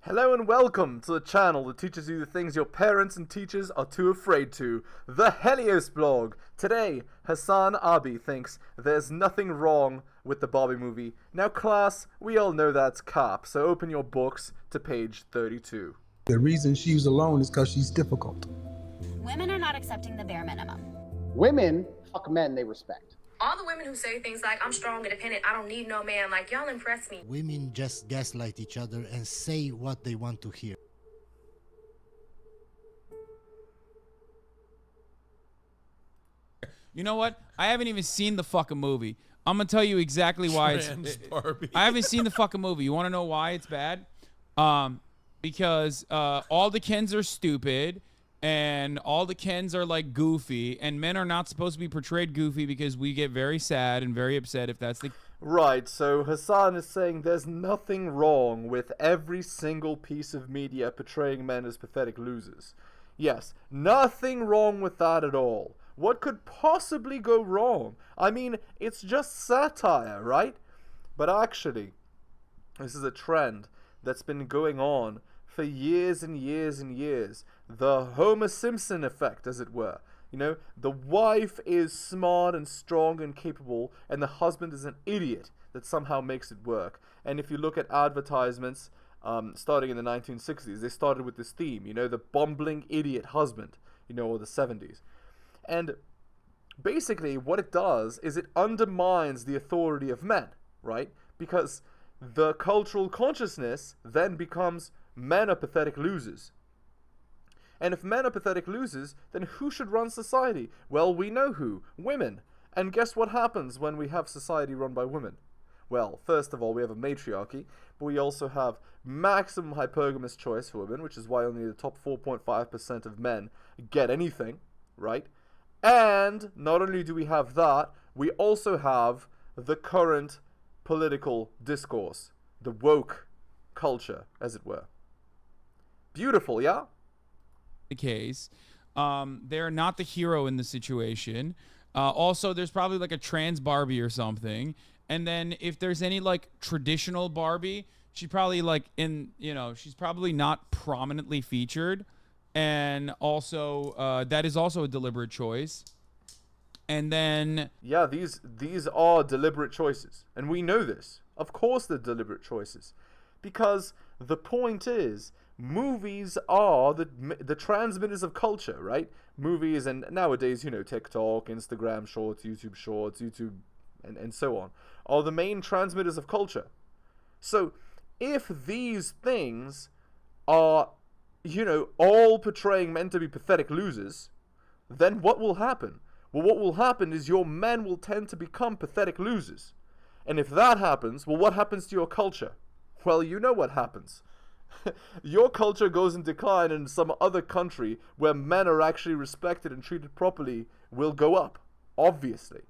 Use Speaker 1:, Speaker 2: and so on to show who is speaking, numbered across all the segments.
Speaker 1: Hello and welcome to the channel that teaches you the things your parents and teachers are too afraid to, the HeliosBlog. Today, HasanAbi thinks there's nothing wrong with the Barbie movie. Now class, we all know that's cap, so open your books to page 32.
Speaker 2: The reason she's alone is because she's difficult.
Speaker 3: Women are not accepting the bare minimum.
Speaker 4: Women fuck men they respect.
Speaker 5: All the women who say things like, I'm strong, independent, I don't need no man, like, y'all impress me.
Speaker 6: Women just gaslight each other and say what they want to hear.
Speaker 7: You know what? I haven't even seen the fucking movie. I'm gonna tell you exactly why
Speaker 8: Barbie.
Speaker 7: I haven't seen the fucking movie. You want to know why it's bad? Because all the Kens are stupid, and all the Kens are like goofy, and men are not supposed to be portrayed goofy because we get very sad and very upset if that's the.
Speaker 1: Right, so Hasan is saying there's nothing wrong with every single piece of media portraying men as pathetic losers. Yes, nothing wrong with that at all. What could possibly go wrong? I mean, it's just satire, right? But actually, this is a trend that's been going on for years and years and years. The Homer Simpson effect, as it were. You know, the wife is smart and strong and capable, and the husband is an idiot that somehow makes it work. And if you look at advertisements starting in the 1960s, they started with this theme, you know, the bumbling idiot husband, you know, or the 70s. And basically what it does is it undermines the authority of men, right? Because the cultural consciousness then becomes men are pathetic losers. And if men are pathetic losers, then who should run society? Well, we know who. Women. And guess what happens when we have society run by women? Well, first of all, we have a matriarchy, but we also have maximum hypergamous choice for women, which is why only the top 4.5% of men get anything, right? And not only do we have that, we also have the current political discourse, the woke culture, as it were. Beautiful, yeah?
Speaker 7: The case. They're not the hero in the situation. Also, there's probably like a trans Barbie or something. And then if there's any like traditional Barbie, she probably like she's probably not prominently featured. And also, that is also a deliberate choice. And then...
Speaker 1: Yeah, these are deliberate choices. And we know this. Of course they're deliberate choices. Because the point is, movies are the transmitters of culture, right? Movies and nowadays, you know, TikTok, Instagram Shorts, YouTube, and so on, are the main transmitters of culture. So, if these things are, you know, all portraying men to be pathetic losers, then what will happen? Well, what will happen is your men will tend to become pathetic losers. And if that happens, well, what happens to your culture? Well, you know what happens. Your culture goes in decline, and some other country where men are actually respected and treated properly will go up, obviously.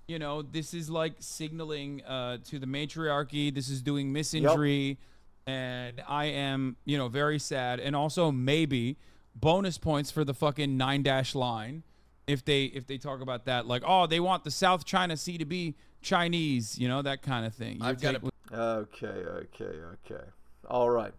Speaker 7: You know, this is like signaling to the matriarchy. This is doing misinjury. Yep. And I am, you know, very sad. And also maybe bonus points for the fucking 9- line if they talk about that. Like, oh, they want the South China Sea to be Chinese, you know, that kind of thing.
Speaker 8: I've got to...
Speaker 1: Okay. All right.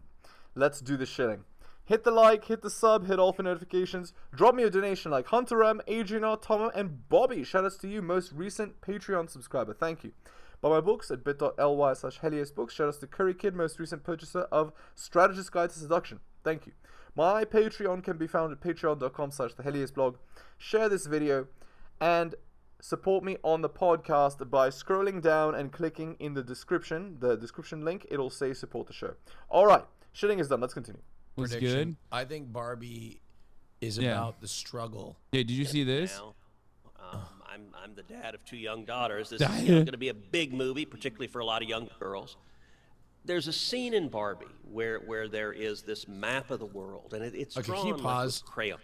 Speaker 1: Let's do the shilling. Hit the like, hit the sub, hit all for notifications. Drop me a donation like Hunter M, Adrian R, Tom, and Bobby. Shoutouts to you, most recent Patreon subscriber. Thank you. Buy my books at bit.ly/heliosbooks. Shoutouts to Curry Kid, most recent purchaser of Strategist Guide to Seduction. Thank you. My Patreon can be found at patreon.com/theheliosblog. Share this video and support me on the podcast by scrolling down and clicking in the description link. It'll say support the show. All right, shitting is done. Let's continue.
Speaker 7: Was good.
Speaker 8: I think Barbie is about the struggle.
Speaker 7: Yeah, did you see this?
Speaker 9: I'm the dad of 2 young daughters. This is going to be a big movie, particularly for a lot of young girls. There's a scene in Barbie where there is this map of the world, and it's drawn
Speaker 8: can you pause?
Speaker 9: like with crayon.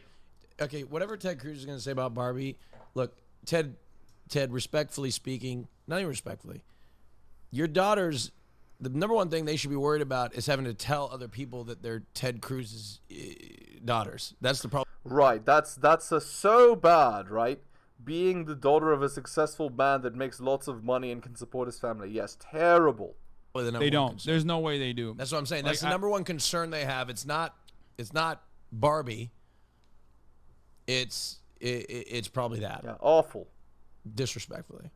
Speaker 8: Okay, whatever Ted Cruz is going to say about Barbie, look, Ted, respectfully speaking, not even respectfully, your daughters, the number one thing they should be worried about is having to tell other people that they're Ted Cruz's daughters. That's the problem.
Speaker 1: Right, that's so bad, right? Being the daughter of a successful man that makes lots of money and can support his family. Yes, terrible.
Speaker 8: Well, the number
Speaker 7: They
Speaker 8: one
Speaker 7: don't.
Speaker 8: concern.
Speaker 7: There's no way they do.
Speaker 8: That's what I'm saying.
Speaker 7: Like,
Speaker 8: That's the number one concern they have. It's not Barbie. It's probably that.
Speaker 1: Yeah, awful.
Speaker 8: Disrespectfully.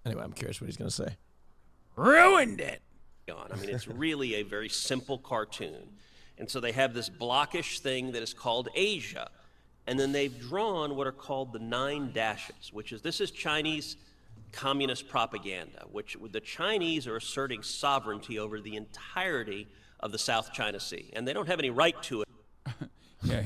Speaker 8: Anyway, I'm curious what he's going to say.
Speaker 7: Ruined it.
Speaker 9: on. I mean, it's really a very simple cartoon. And so they have this blockish thing that is called Asia. And then they've drawn what are called the 9 dashes, which is, this is Chinese communist propaganda, which the Chinese are asserting sovereignty over the entirety of the South China Sea. And they don't have any right to it.
Speaker 7: Yeah,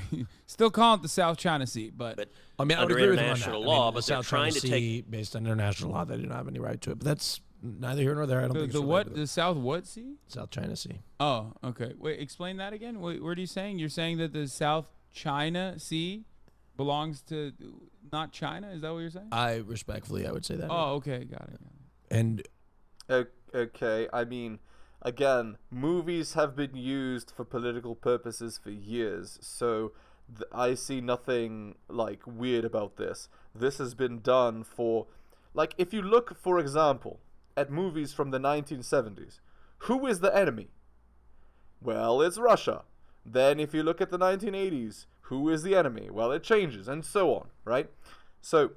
Speaker 7: still call it the South China Sea, but
Speaker 8: I mean, I would
Speaker 9: under
Speaker 8: agree with him on
Speaker 9: international
Speaker 8: that.
Speaker 9: law,
Speaker 8: I mean,
Speaker 9: but
Speaker 8: the
Speaker 9: they're
Speaker 8: South
Speaker 9: trying
Speaker 8: China
Speaker 9: to
Speaker 8: Sea,
Speaker 9: take
Speaker 8: based on international law, they do not have any right to it. But that's neither here nor there. I don't think
Speaker 7: the
Speaker 8: it's
Speaker 7: what?
Speaker 8: related.
Speaker 7: The South what Sea?
Speaker 8: South China Sea.
Speaker 7: Oh, okay. Wait, explain that again. Wait, what are you saying? You're saying that the South China Sea belongs to not China? Is that what you're saying?
Speaker 8: I would say that.
Speaker 7: Oh, okay, got it.
Speaker 8: And
Speaker 1: Okay, I mean, again, movies have been used for political purposes for years, so I see nothing like weird about this. This has been done for, like, if you look, for example, at movies from the 1970s, who is the enemy? Well, it's Russia. Then if you look at the 1980s, who is the enemy? Well, it changes, and so on, right? So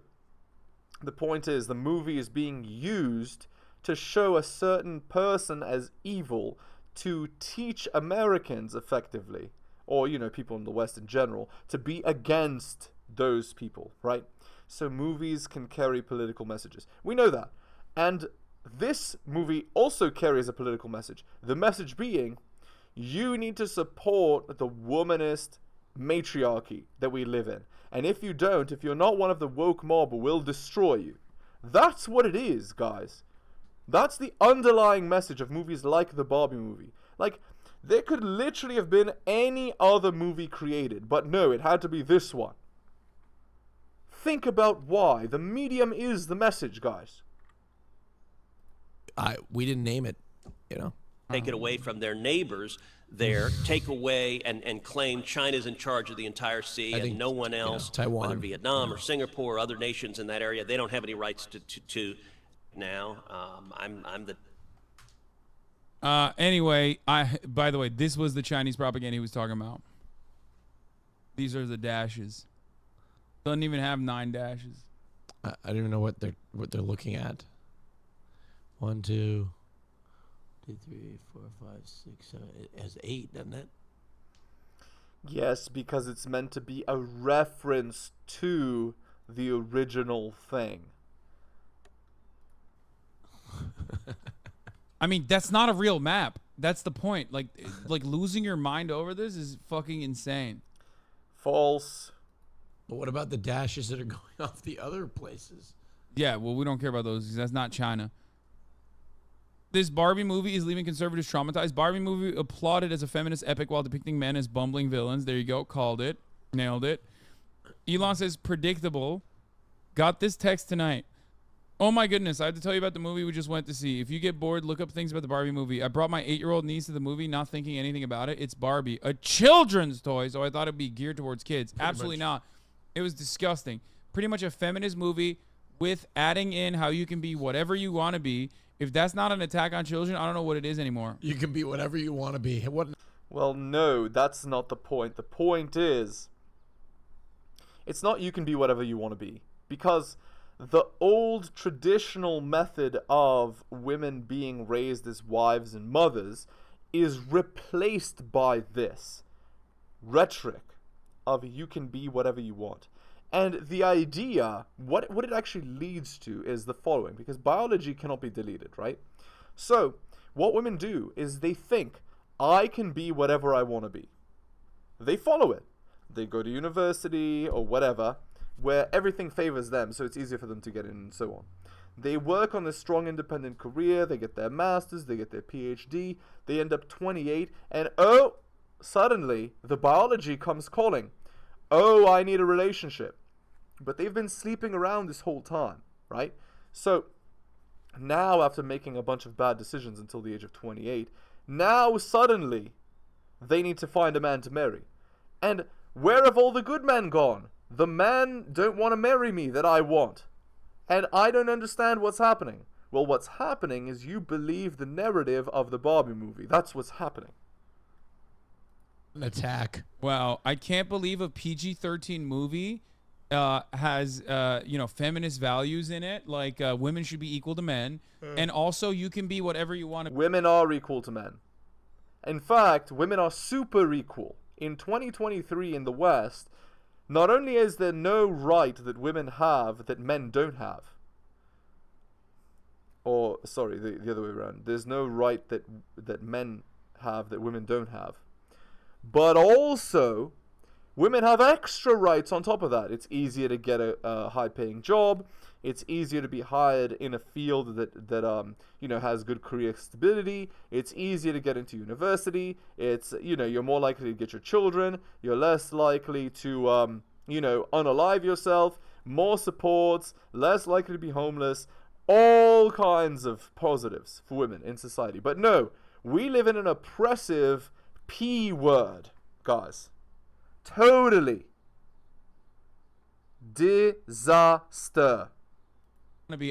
Speaker 1: the point is, the movie is being used to show a certain person as evil, to teach Americans effectively, or, you know, people in the West in general, to be against those people, right? So movies can carry political messages. We know that. And this movie also carries a political message. The message being, you need to support the womanist matriarchy that we live in. And if you don't, if you're not one of the woke mob, we'll destroy you. That's what it is, guys. That's the underlying message of movies like the Barbie movie. Like, there could literally have been any other movie created, but no, it had to be this one. Think about why. The medium is the message, guys.
Speaker 8: we didn't name it, you know.
Speaker 9: Take it away from their neighbors there, take away and claim China's in charge of the entire sea and no one else,
Speaker 8: Taiwan,
Speaker 9: whether Vietnam or Singapore or other nations in that area, they don't have any rights to now. I'm the...
Speaker 7: Anyway, by the way, this was the Chinese propaganda he was talking about. These are the dashes. Doesn't even have 9 dashes.
Speaker 8: I don't even know what they're looking at. 1, 2, 3, 4, 5, 6, 7. It has 8, doesn't it?
Speaker 1: Yes, because it's meant to be a reference to the original thing.
Speaker 7: I mean, that's not a real map. That's the point. Like losing your mind over this is fucking insane.
Speaker 1: False.
Speaker 8: But what about the dashes that are going off the other places?
Speaker 7: Yeah, well, we don't care about those because that's not China. This Barbie movie is leaving conservatives traumatized. Barbie movie applauded as a feminist epic while depicting men as bumbling villains. There you go. Called it. Nailed it. Elon says, predictable. Got this text tonight. Oh my goodness, I have to tell you about the movie we just went to see. If you get bored, look up things about the Barbie movie. I brought my 8-year-old niece to the movie, not thinking anything about it. It's Barbie, a children's toy, so I thought it'd be geared towards kids. Absolutely not. It was disgusting. Pretty much a feminist movie with adding in how you can be whatever you want to be. If that's not an attack on children, I don't know what it is anymore.
Speaker 8: You can be whatever you want to be.
Speaker 1: Well, no, that's not the point. The point is, it's not you can be whatever you want to be. Because the old traditional method of women being raised as wives and mothers is replaced by this rhetoric of you can be whatever you want. And the idea, what it actually leads to is the following, because biology cannot be deleted, right? So what women do is they think, I can be whatever I want to be. They follow it. They go to university or whatever, where everything favors them, so it's easier for them to get in and so on. They work on a strong independent career, they get their masters, they get their PhD, they end up 28, and oh, suddenly the biology comes calling. Oh, I need a relationship. But they've been sleeping around this whole time, right? So now, after making a bunch of bad decisions until the age of 28, now suddenly they need to find a man to marry. And where have all the good men gone? The men don't want to marry me that I want. And I don't understand what's happening. Well, what's happening is you believe the narrative of the Barbie movie. That's what's happening.
Speaker 8: An attack.
Speaker 7: Wow, I can't believe a PG-13 movie has feminist values in it, like women should be equal to men, and also you can be whatever you want to.
Speaker 1: Women are equal to men. In fact, women are super equal. In 2023 in the West, not only is there no right that women have that men don't have, or sorry, the other way around, there's no right that men have that women don't have, but also women have extra rights on top of that. It's easier to get a high-paying job. It's easier to be hired in a field that has good career stability. It's easier to get into university. It's, you're more likely to get your children. You're less likely to, unalive yourself. More supports. Less likely to be homeless. All kinds of positives for women in society. But no, we live in an oppressive P word, guys. Totally. Disaster.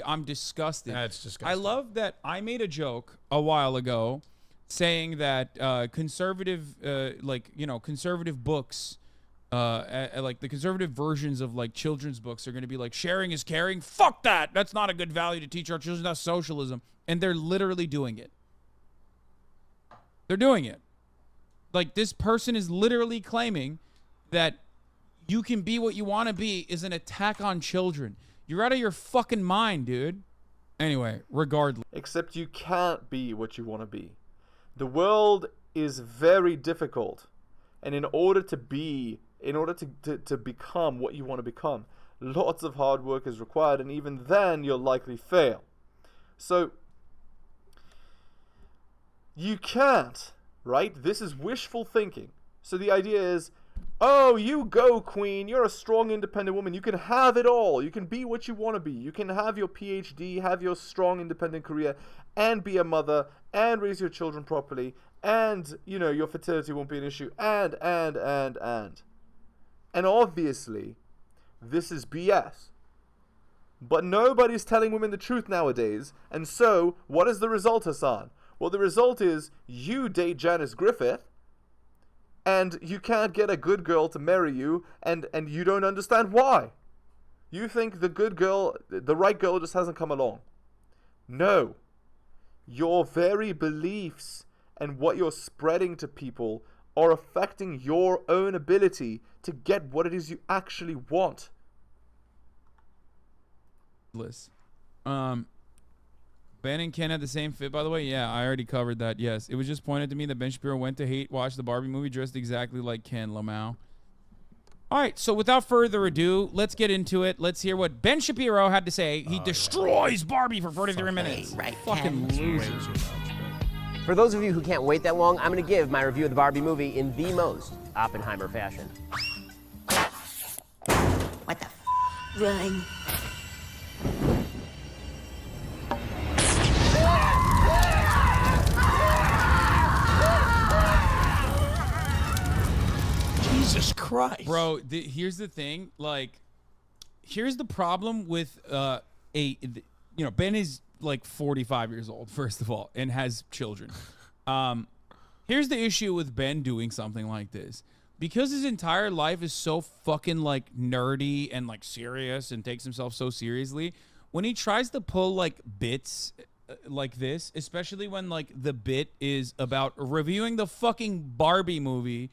Speaker 7: I'm disgusted.
Speaker 8: That's disgusting.
Speaker 7: I love that I made a joke a while ago saying that conservative books, like the conservative versions of like children's books are going to be like sharing is caring. Fuck that. That's not a good value to teach our children. That's socialism. And they're literally doing it. They're doing it. Like this person is literally claiming that you can be what you want to be is an attack on children. You're out of your fucking mind, dude. Anyway, regardless.
Speaker 1: Except you can't be what you want to be. The world is very difficult. And in order to become what you want to become, lots of hard work is required, and even then you'll likely fail. So, you can't, right? This is wishful thinking. So the idea is, oh, you go, queen. You're a strong, independent woman. You can have it all. You can be what you want to be. You can have your PhD, have your strong, independent career, and be a mother, and raise your children properly, and, your fertility won't be an issue, and. And obviously, this is BS. But nobody's telling women the truth nowadays, and so, what is the result, Hasan? Well, the result is, you date Janice Griffith, and you can't get a good girl to marry you, and you don't understand why. You think the right girl just hasn't come along. No. Your very beliefs and what you're spreading to people are affecting your own ability to get what it is you actually want.
Speaker 7: Ben and Ken had the same fit, by the way. Yeah, I already covered that. Yes, it was just pointed to me that Ben Shapiro went to watch the Barbie movie dressed exactly like Ken Lamau. All right, so without further ado, let's get into it. Let's hear what Ben Shapiro had to say. He destroys Barbie for 43 minutes.
Speaker 10: Right,
Speaker 7: fucking loser.
Speaker 10: For those of you who can't wait that long, I'm going to give my review of the Barbie movie in the most Oppenheimer fashion.
Speaker 3: What the Run.
Speaker 8: Jesus Christ.
Speaker 7: Bro, here's the thing. Like, here's the problem with Ben is like 45 years old, first of all, and has children. Here's the issue with Ben doing something like this. Because his entire life is so fucking like nerdy and like serious and takes himself so seriously, when he tries to pull like bits like this, especially when like the bit is about reviewing the fucking Barbie movie,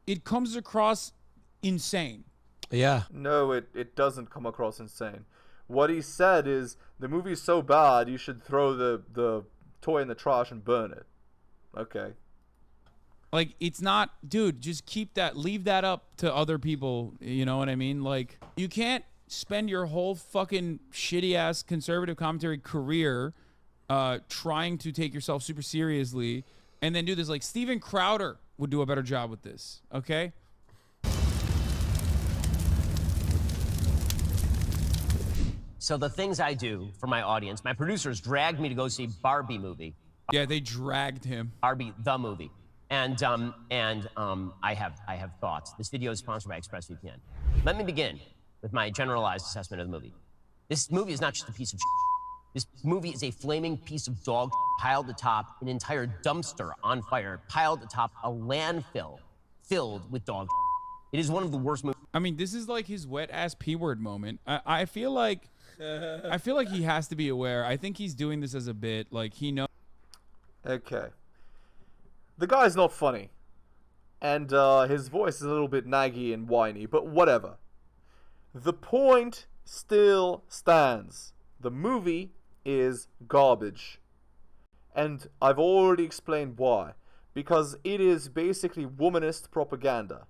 Speaker 7: it comes across insane.
Speaker 8: Yeah.
Speaker 1: No, it doesn't come across insane. What he said is, the movie's so bad, you should throw the toy in the trash and burn it. Okay.
Speaker 7: Like, it's not, dude, just leave that up to other people, you know what I mean? Like, you can't spend your whole fucking shitty-ass conservative commentary career trying to take yourself super seriously and then do this. Like, Steven Crowder would do a better job with this, okay?
Speaker 10: So the things I do for my audience, my producers dragged me to go see Barbie movie.
Speaker 7: Yeah, they dragged him.
Speaker 10: Barbie, the movie. And I have thoughts. This video is sponsored by ExpressVPN. Let me begin with my generalized assessment of the movie. This movie is not just a piece of shit. This movie is a flaming piece of dog piled atop an entire dumpster on fire, piled atop a landfill filled with dog. It is one of the worst movies.
Speaker 7: I mean, this is like his wet ass P word moment. I feel like he has to be aware. I think he's doing this as a bit. Like he knows.
Speaker 1: Okay. The guy's not funny. And his voice is a little bit naggy and whiny, but whatever. The point still stands. The movie is garbage. And I've already explained why. Because it is basically womanist propaganda.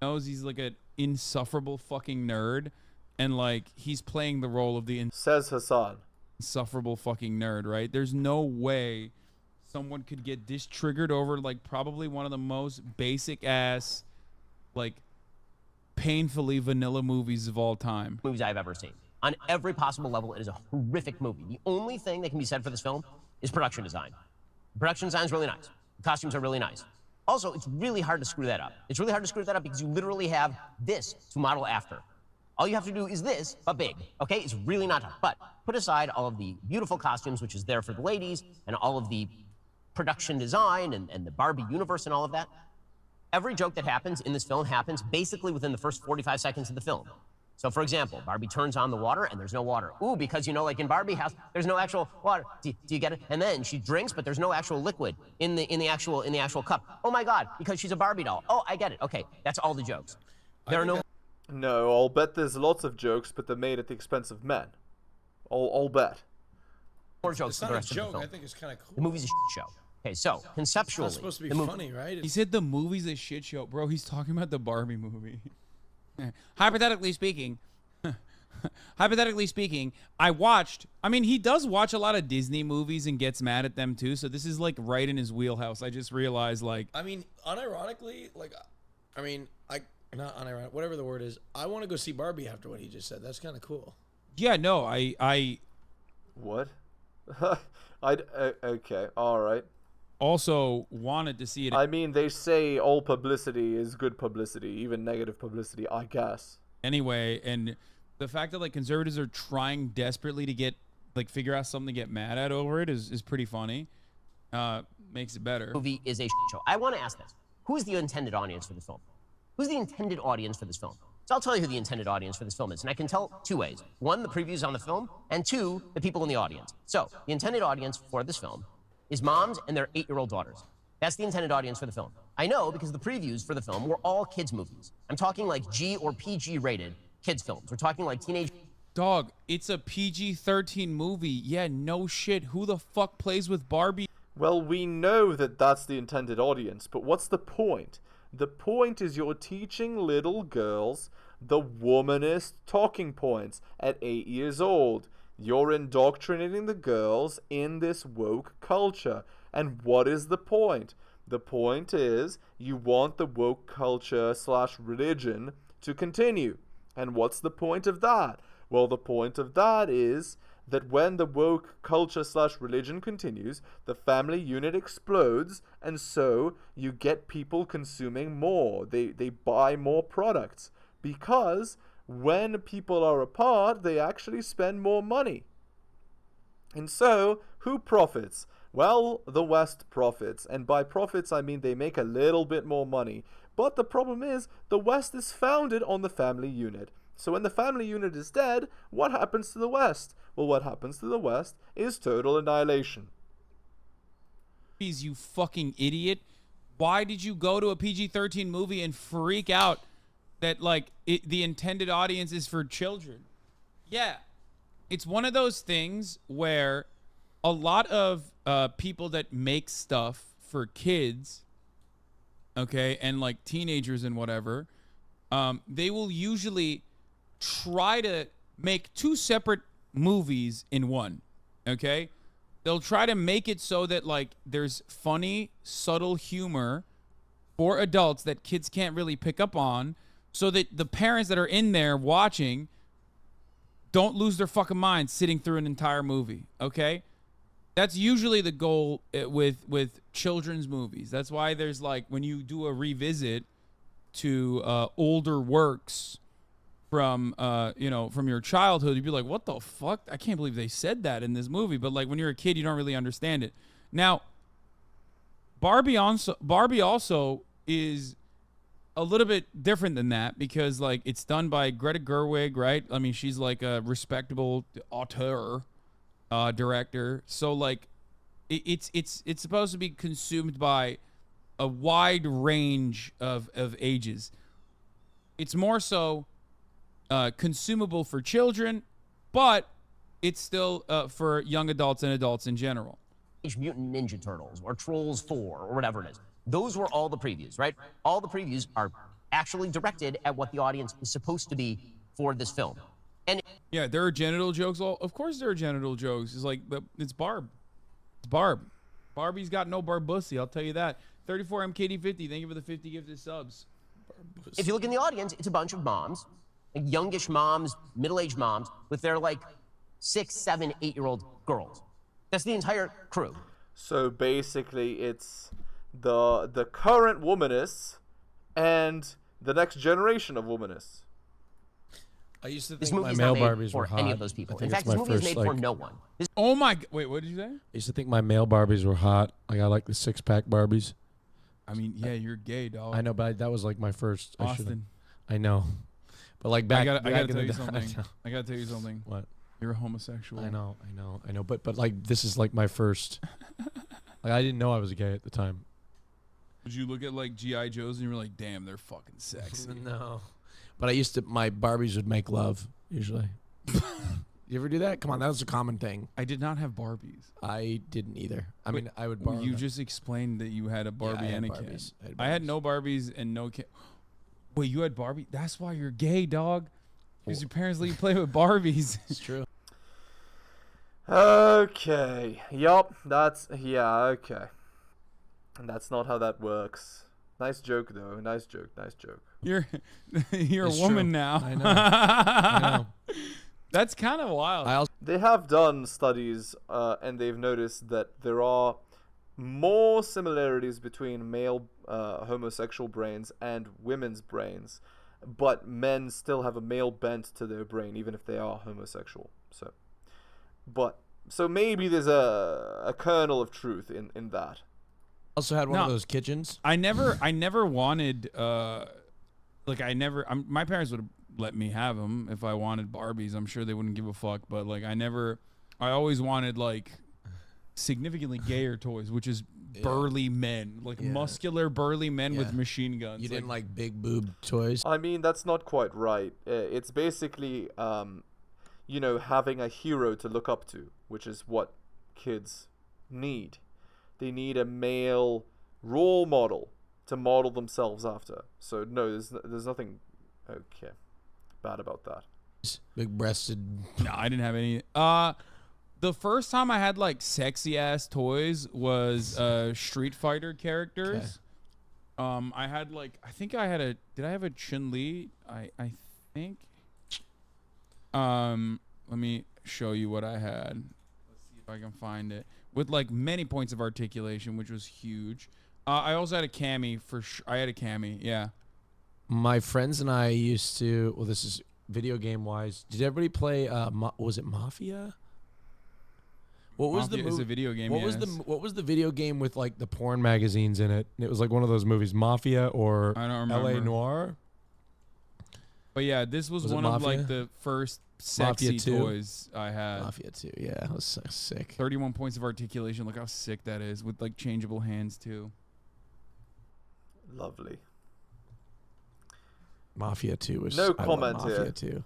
Speaker 7: Knows he's like an insufferable fucking nerd, and like he's playing the role of the
Speaker 1: says Hasan.
Speaker 7: Insufferable fucking nerd, right? There's no way someone could get this triggered over like probably one of the most basic ass, like painfully vanilla movies of all time.
Speaker 10: Movies I've ever seen. On every possible level, it is a horrific movie. The only thing that can be said for this film is production design. The production design is really nice. The costumes are really nice. Also, it's really hard to screw that up. It's really hard to screw that up because you literally have this to model after. All you have to do is this, but big, okay? It's really not tough. But put aside all of the beautiful costumes, which is there for the ladies, and all of the production design and the Barbie universe and all of that. Every joke that happens in this film happens basically within the first 45 seconds of the film. So, for example, Barbie turns on the water and there's no water. Ooh, because, you know, like in Barbie house, there's no actual water. Do you get it? And then she drinks, but there's no actual liquid in the actual cup. Oh my God, because she's a Barbie doll. Oh, I get it. Okay, that's all the jokes. There are no.
Speaker 1: No, I'll bet there's lots of jokes, but they're made at the expense of men. I'll bet.
Speaker 10: More jokes.
Speaker 8: It's not a joke. I think it's kind of cool.
Speaker 10: The movie's a shit show. Okay, so conceptually,
Speaker 8: it's not supposed to be funny, right?
Speaker 7: He said the movie's a shit show, bro. He's talking about the Barbie movie. Hypothetically speaking, I mean, he does watch a lot of Disney movies and gets mad at them too. So this is like right in his wheelhouse. I just realized, like,
Speaker 8: I mean, unironically, like, I mean, not unironic, whatever the word is. I want to go see Barbie after what he just said. That's kind of cool.
Speaker 7: Yeah, no, I.
Speaker 1: What? Okay, all right.
Speaker 7: Also wanted to see it.
Speaker 1: I mean, they say all publicity is good publicity, even negative publicity, I guess.
Speaker 7: Anyway, and the fact that like conservatives are trying desperately to get like figure out something to get mad at over it is pretty funny. Makes it better.
Speaker 10: Movie is a show. I want to ask this: who is the intended audience for this film? Who's the intended audience for this film? So I'll tell you who the intended audience for this film is, and I can tell two ways: one, the previews on the film, and two, the people in the audience. So the intended audience for this film is moms and their 8-year-old daughters. That's the intended audience for the film. I know because the previews for the film were all kids movies. I'm talking like G or PG rated kids films. We're talking like teenage.
Speaker 7: Dog, it's a PG-13 movie. Yeah, no shit. Who the fuck plays with Barbie?
Speaker 1: Well, we know that that's the intended audience, but what's the point? The point is you're teaching little girls the womanist talking points at 8 years old. You're indoctrinating the girls in this woke culture. And what is the point? The point is you want the woke culture / religion to continue. And what's the point of that? Well, the point of that is that when the woke culture / religion continues, the family unit explodes, and so you get people consuming more. They buy more products. Because when people are apart, they actually spend more money. And so, who profits? Well, the West profits. And by profits, I mean they make a little bit more money. But the problem is, the West is founded on the family unit. So when the family unit is dead, what happens to the West? Well, what happens to the West is total annihilation.
Speaker 7: You fucking idiot. Why did you go to a PG-13 movie and freak out that, like, the intended audience is for children? Yeah. It's one of those things where a lot of people that make stuff for kids, okay, and, like, teenagers and whatever, they will usually try to make two separate movies in one, okay? They'll try to make it so that, like, there's funny, subtle humor for adults that kids can't really pick up on, so that the parents that are in there watching don't lose their fucking mind sitting through an entire movie, okay? That's usually the goal with children's movies. That's why there's, like, when you do a revisit to older works, from from your childhood, you'd be like, what the fuck? I can't believe they said that in this movie. But like when you're a kid, you don't really understand it. Now, Barbie also is a little bit different than that because like it's done by Greta Gerwig, right? I mean, she's like a respectable auteur, director. So like it's supposed to be consumed by a wide range of ages. It's more so consumable for children, but it's still for young adults and adults in general.
Speaker 10: Mutant Ninja Turtles or Trolls 4 or whatever it is. Those were all the previews, right? All the previews are actually directed at what the audience is supposed to be for this film. And
Speaker 7: yeah, there are genital jokes. Of course there are genital jokes. It's like it's Barb. It's Barb. Barbie's got no barbussy, I'll tell you that. 34MKD50, thank you for the 50 gifted subs.
Speaker 10: if you look in the audience, it's a bunch of moms, like youngish moms, middle-aged moms, with their like 6, 7, 8-year-old girls. That's the entire crew.
Speaker 1: So basically, it's the current womanists and the next generation of womanists.
Speaker 8: I used to
Speaker 10: This
Speaker 8: think my
Speaker 10: movie's
Speaker 8: male
Speaker 10: not made
Speaker 8: Barbies
Speaker 10: for
Speaker 8: were hot.
Speaker 10: any of those people.
Speaker 8: I think
Speaker 10: In
Speaker 8: it's
Speaker 10: fact, this
Speaker 8: my
Speaker 10: movie is
Speaker 8: first,
Speaker 10: made for
Speaker 8: like-
Speaker 10: no one. This
Speaker 7: Oh my! Wait, what did you say?
Speaker 8: I used to think my male Barbies were hot. Like I like the 6-pack Barbies.
Speaker 7: I mean, yeah, you're gay, dog.
Speaker 8: I know, but that was like my first.
Speaker 7: Austin.
Speaker 8: I know, but like back.
Speaker 7: I gotta
Speaker 8: back in
Speaker 7: tell
Speaker 8: the
Speaker 7: you
Speaker 8: day-
Speaker 7: something. I gotta tell you something.
Speaker 8: What?
Speaker 7: You're a homosexual.
Speaker 8: I know. But like this is like my first. Like I didn't know I was gay at the time.
Speaker 7: Did you look at like GI Joes and you were like, damn, they're fucking sexy?
Speaker 8: No, but I used to. My Barbies would make love usually. You ever do that? Come on, that was a common thing.
Speaker 7: I did not have Barbies.
Speaker 8: I didn't either. I mean, I would borrow
Speaker 7: You
Speaker 8: them.
Speaker 7: just explained that you had a Barbie
Speaker 8: I had
Speaker 7: and a
Speaker 8: Barbies.
Speaker 7: Ken.
Speaker 8: I had
Speaker 7: I had no Barbies and no Ken. Wait, you had Barbie? That's why you're gay, dog. Because your parents let you play with Barbies.
Speaker 8: It's true.
Speaker 1: Okay. Yup. Okay. And that's not how that works. Nice joke, though. Nice joke.
Speaker 7: You're a
Speaker 8: It's
Speaker 7: woman
Speaker 8: true.
Speaker 7: now.
Speaker 8: I know. I know.
Speaker 7: That's kind of wild.
Speaker 1: They have done studies, and they've noticed that there are more similarities between male homosexual brains and women's brains, but men still have a male bent to their brain, even if they are homosexual. So maybe there's a kernel of truth in that.
Speaker 8: Also had one of
Speaker 7: No.
Speaker 8: those kitchens.
Speaker 7: I never wanted, my parents would have let me have them if I wanted Barbies. I'm sure they wouldn't give a fuck, but like I always wanted like significantly gayer toys, which is burly men, like muscular burly men with machine guns.
Speaker 8: You didn't like big boob toys.
Speaker 1: I mean, that's not quite right. It's basically, having a hero to look up to, which is what kids need. They need a male role model to model themselves after. So no, there's nothing bad about that.
Speaker 8: Big-breasted.
Speaker 7: No, I didn't have any. The first time I had like sexy ass toys was Street Fighter characters. I had like did I have a Chun-Li? I think. Let me show you what I had. Let's see if I can find it. With like many points of articulation, which was huge. I also had a Cammy I had a Cammy, yeah.
Speaker 8: My friends and I used to. Well, this is video game wise. Did everybody play? Was it Mafia? What was
Speaker 7: Mafia
Speaker 8: the
Speaker 7: is
Speaker 8: movie?
Speaker 7: a video game,
Speaker 8: What
Speaker 7: yes.
Speaker 8: what was the video game with like the porn magazines in it? And it was like one of those movies, Mafia or
Speaker 7: I don't
Speaker 8: L.A.
Speaker 7: remember.
Speaker 8: Noir.
Speaker 7: But yeah, this was
Speaker 8: Was it
Speaker 7: one of
Speaker 8: Mafia?
Speaker 7: like the first sexy
Speaker 8: 2?
Speaker 7: toys I had.
Speaker 8: Mafia 2. Yeah, that was so sick.
Speaker 7: 31 points of articulation. Look how sick that is with like changeable hands too.
Speaker 1: Lovely.
Speaker 8: Mafia 2 was
Speaker 1: No
Speaker 8: I love
Speaker 1: comment
Speaker 8: Mafia
Speaker 1: here.
Speaker 8: 2.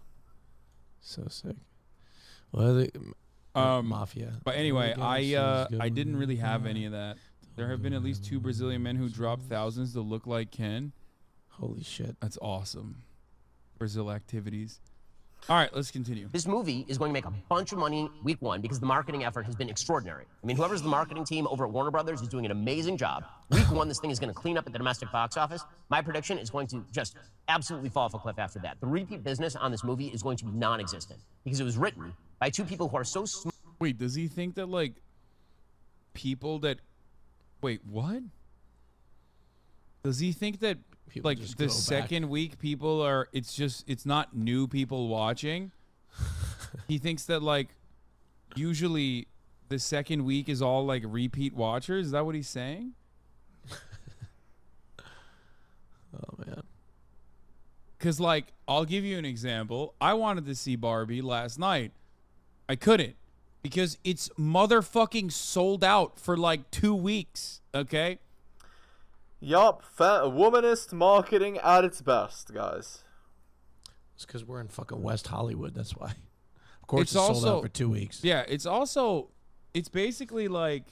Speaker 8: So sick. What are they? Mafia.
Speaker 7: But anyway,
Speaker 8: Video
Speaker 7: I
Speaker 8: games
Speaker 7: didn't really have
Speaker 8: going
Speaker 7: any of that. There have been at least 2 Brazilian men who dropped thousands to look like Ken.
Speaker 8: Holy shit.
Speaker 7: That's awesome. Brazil activities. All right, let's continue.
Speaker 10: This movie is going to make a bunch of money week one because the marketing effort has been extraordinary. I mean, whoever's the marketing team over at Warner Brothers is doing an amazing job. Week one, this thing is going to clean up at the domestic box office. My prediction is going to just absolutely fall off a cliff after that. The repeat business on this movie is going to be non-existent because it was written by 2 people who are so smart.
Speaker 7: Wait, does he think that like people that wait, what? Does he think that
Speaker 8: People
Speaker 7: like
Speaker 8: just
Speaker 7: the
Speaker 8: go back.
Speaker 7: second week people are, it's not new people watching. He thinks that like usually the second week is all like repeat watchers. Is that what he's saying?
Speaker 8: Oh man.
Speaker 7: Because like, I'll give you an example. I wanted to see Barbie last night. I couldn't because it's motherfucking sold out for like 2 weeks. Okay.
Speaker 1: Yup, womanist marketing at its best, guys.
Speaker 8: It's because we're in fucking West Hollywood. That's why. Of course, it's
Speaker 7: also
Speaker 8: sold out for 2 weeks.
Speaker 7: Yeah, it's basically like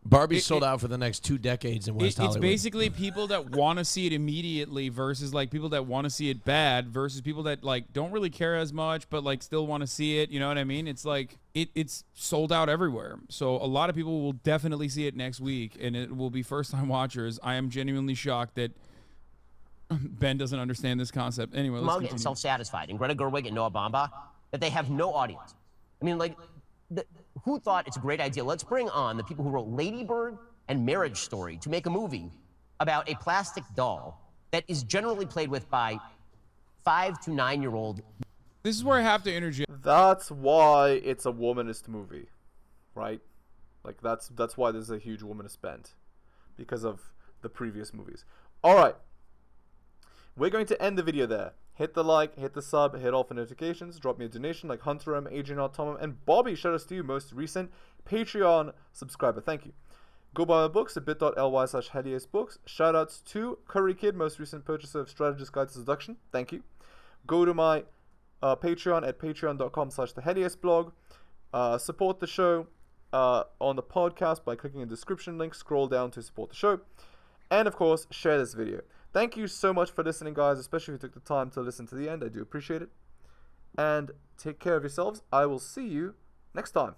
Speaker 8: Barbie's sold out for the next 2 decades in West Hollywood.
Speaker 7: It's basically people that want to see it immediately versus like people that want to see it bad versus people that like don't really care as much but like still want to see it. You know what I mean? It's like it's sold out everywhere. So a lot of people will definitely see it next week, and it will be first-time watchers. I am genuinely shocked that Ben doesn't understand this concept. Anyway, let's
Speaker 10: smug
Speaker 7: continue.
Speaker 10: and self-satisfied, and Greta Gerwig and Noah Baumbach, that they have no audience. I mean, like, who thought it's a great idea? Let's bring on the people who wrote Lady Bird and Marriage Story to make a movie about a plastic doll that is generally played with by 5 to 9-year-old.
Speaker 7: This is where I have to interject.
Speaker 1: That's why it's a womanist movie, right? Like that's why there's a huge womanist bent, because of the previous movies. All right, we're going to end the video there. Hit the like, hit the sub, hit all for notifications, drop me a donation like Hunter M, Adrian R, Tom M, and Bobby. Shout out to you, most recent Patreon subscriber. Thank you. Go buy my books at bit.ly/heliosbooks. Shout outs to Curry Kid, most recent purchaser of Strategist Guide to Seduction. Thank you. Go to my Patreon at patreon.com/theheliosblog. Support the show on the podcast by clicking the description link. Scroll down to support the show. And of course, share this video. Thank you so much for listening, guys, especially if you took the time to listen to the end. I do appreciate it. And take care of yourselves. I will see you next time.